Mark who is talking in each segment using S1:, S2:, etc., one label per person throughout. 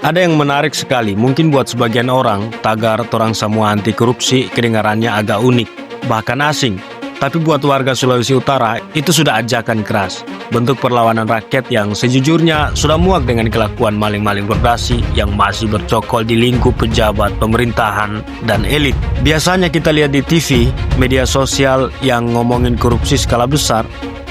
S1: Ada yang menarik sekali, mungkin buat sebagian orang, tagar "Torang Semua Anti Korupsi" kedengarannya agak unik, bahkan asing. Tapi buat warga Sulawesi Utara, itu sudah ajakan keras. Bentuk perlawanan rakyat yang sejujurnya sudah muak dengan kelakuan maling-maling berdasi yang masih bercokol di lingkup pejabat pemerintahan dan elit. Biasanya kita lihat di TV, media sosial yang ngomongin korupsi skala besar,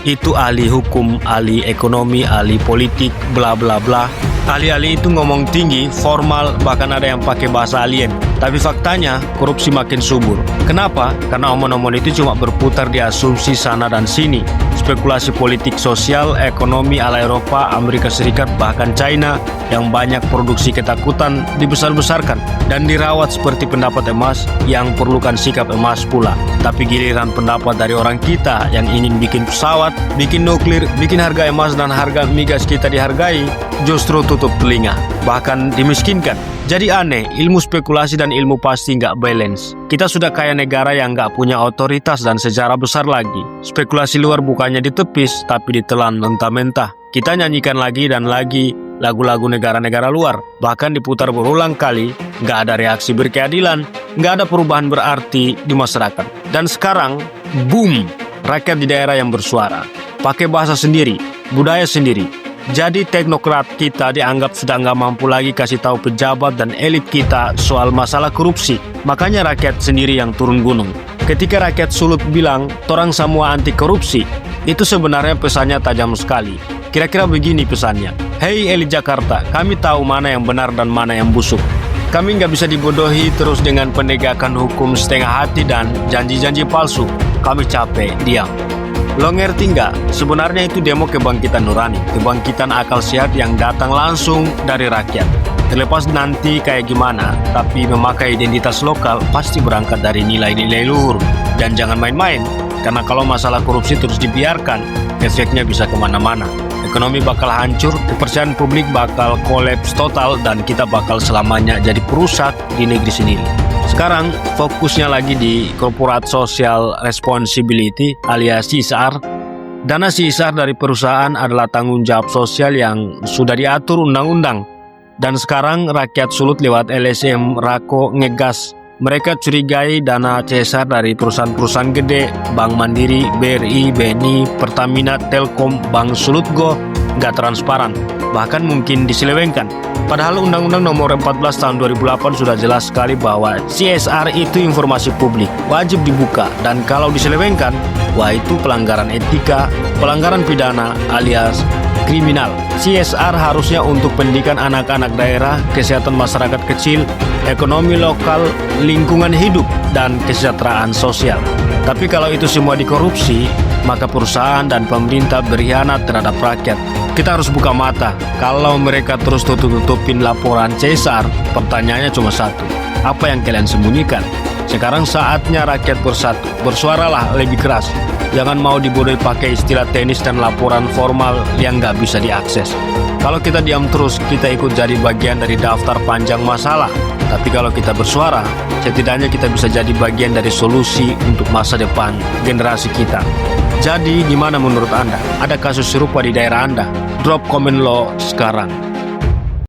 S1: itu ahli hukum, ahli ekonomi, ahli politik, bla bla bla. Ahli-ahli itu ngomong tinggi, formal, bahkan ada yang pakai bahasa alien. Tapi faktanya, korupsi makin subur. Kenapa? Karena omong-omong itu cuma berputar di asumsi sana dan sini. Spekulasi politik sosial, ekonomi ala Eropa, Amerika Serikat, bahkan China yang banyak produksi ketakutan dibesar-besarkan dan dirawat seperti pendapat emas yang perlukan sikap emas pula. Tapi giliran pendapat dari orang kita yang ingin bikin pesawat, bikin nuklir, bikin harga emas dan harga migas kita dihargai, justru tutup telinga, bahkan dimiskinkan. Jadi aneh, ilmu spekulasi dan ilmu pasti nggak balance. Kita sudah kayak negara yang nggak punya otoritas dan sejarah besar lagi. Spekulasi luar bukannya ditepis, tapi ditelan mentah-mentah. Kita nyanyikan lagi dan lagi lagu-lagu negara-negara luar, bahkan diputar berulang kali, nggak ada reaksi berkeadilan, nggak ada perubahan berarti di masyarakat. Dan sekarang, boom, rakyat di daerah yang bersuara, pakai bahasa sendiri, budaya sendiri. Jadi teknokrat kita dianggap sudah nggak mampu lagi kasih tahu pejabat dan elit kita soal masalah korupsi. Makanya rakyat sendiri yang turun gunung. Ketika rakyat Sulut bilang, "Torang semua anti korupsi," itu sebenarnya pesannya tajam sekali. Kira-kira begini pesannya. Hei elit Jakarta, kami tahu mana yang benar dan mana yang busuk. Kami nggak bisa dibodohi terus dengan penegakan hukum setengah hati dan janji-janji palsu. Kami capek, diam. Lo ngerti nggak? Sebenarnya itu demo kebangkitan nurani, kebangkitan akal sehat yang datang langsung dari rakyat. Terlepas nanti kayak gimana, tapi memakai identitas lokal pasti berangkat dari nilai-nilai luhur. Dan jangan main-main, karena kalau masalah korupsi terus dibiarkan, efeknya bisa kemana-mana. Ekonomi bakal hancur, kepercayaan publik bakal kolaps total, dan kita bakal selamanya jadi perusak di negeri sendiri. Sekarang fokusnya lagi di Corporate Social Responsibility alias CSR. Dana CSR dari perusahaan adalah tanggung jawab sosial yang sudah diatur undang-undang. Dan sekarang rakyat Sulut lewat LSM Rako ngegas. Mereka curigai dana CSR dari perusahaan-perusahaan gede, Bank Mandiri, BRI, BNI, Pertamina, Telkom, Bank Sulutgo, nggak transparan, bahkan mungkin diselewengkan. Padahal Undang-Undang Nomor 14 Tahun 2008 sudah jelas sekali bahwa CSR itu informasi publik, wajib dibuka, dan kalau diselewengkan, wah itu pelanggaran etika, pelanggaran pidana alias kriminal. CSR harusnya untuk pendidikan anak-anak daerah, kesehatan masyarakat kecil, ekonomi lokal, lingkungan hidup, dan kesejahteraan sosial. Tapi kalau itu semua dikorupsi, maka perusahaan dan pemerintah berkhianat terhadap rakyat. Kita harus buka mata. Kalau mereka terus tutup-tutupin laporan CSR, pertanyaannya cuma satu. Apa yang kalian sembunyikan? Sekarang saatnya rakyat bersatu. Bersuaralah lebih keras. Jangan mau dibodohi pakai istilah teknis dan laporan formal yang nggak bisa diakses. Kalau kita diam terus, kita ikut jadi bagian dari daftar panjang masalah. Tapi kalau kita bersuara, setidaknya kita bisa jadi bagian dari solusi untuk masa depan generasi kita. Jadi, gimana menurut Anda? Ada kasus serupa di daerah Anda? Drop komen lo sekarang.